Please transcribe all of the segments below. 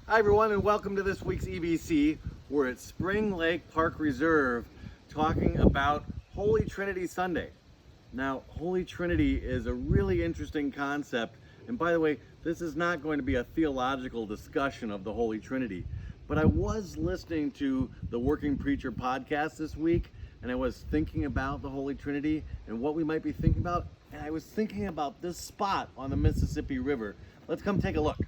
Hi everyone, and welcome to this week's EBC. We're at Spring Lake Park Reserve talking about Holy Trinity Sunday. Now, Holy Trinity is a really interesting concept, and by the way, this is not going to be a theological discussion of the Holy Trinity, but I was listening to the Working Preacher podcast this week, and I was thinking about the Holy Trinity and what we might be thinking about, and I was thinking about this spot on the Mississippi River. Let's come take a look.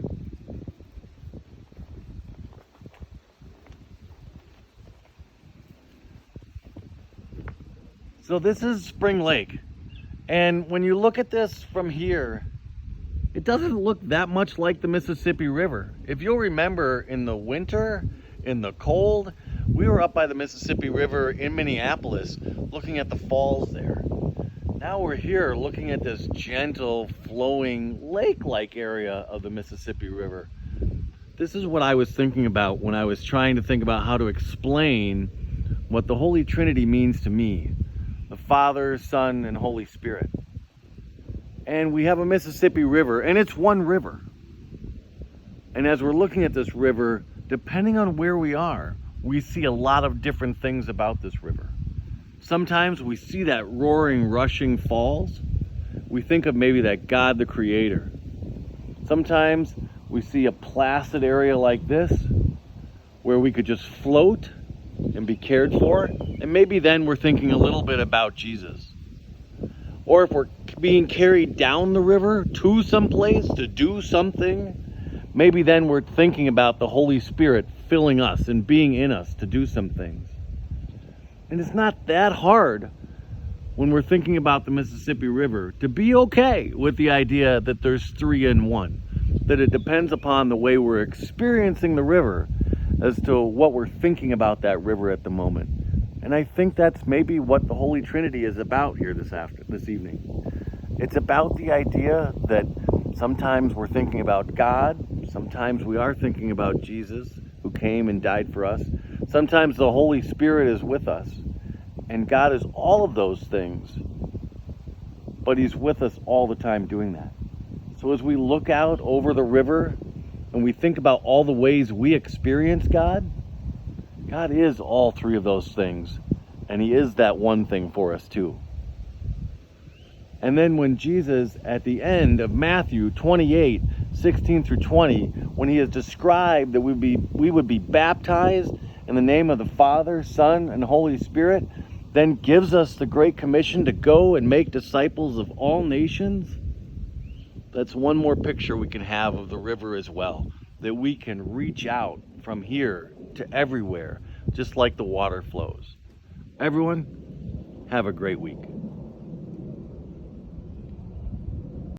So this is Spring Lake, and when you look at this from here, it doesn't look that much like the Mississippi River. If you'll remember, in the winter, in the cold, we were up by the Mississippi River in Minneapolis looking at the falls there. Now we're here looking at this gentle, flowing, lake-like area of the Mississippi River. This is what I was thinking about when I was trying to think about how to explain what the Holy Trinity means to me. The Father, Son, and Holy Spirit. And we have a Mississippi River, and it's one river. And as we're looking at this river, depending on where we are, we see a lot of different things about this river. Sometimes we see that roaring, rushing falls. We think of maybe that God the Creator. Sometimes we see a placid area like this, where we could just float and be cared for, and maybe then we're thinking a little bit about Jesus. Or if we're being carried down the river to some place to do something, maybe then we're thinking about the Holy Spirit filling us and being in us to do some things. And it's not that hard when we're thinking about the Mississippi River to be okay with the idea that there's three in one, that it depends upon the way we're experiencing the river as to what we're thinking about that river at the moment. And I think that's maybe what the Holy Trinity is about here this evening. It's about the idea that sometimes we're thinking about God, sometimes we are thinking about Jesus, who came and died for us. Sometimes the Holy Spirit is with us, and God is all of those things, but He's with us all the time doing that. So as we look out over the river, and we think about all the ways we experience God, God is all three of those things, and He is that one thing for us too. And then when Jesus, at the end of Matthew 28, 16 through 20, when He has described that we would be baptized in the name of the Father, Son, and Holy Spirit, then gives us the Great Commission to go and make disciples of all nations. That's one more picture we can have of the river as well, that we can reach out from here to everywhere, just like the water flows. Everyone, have a great week.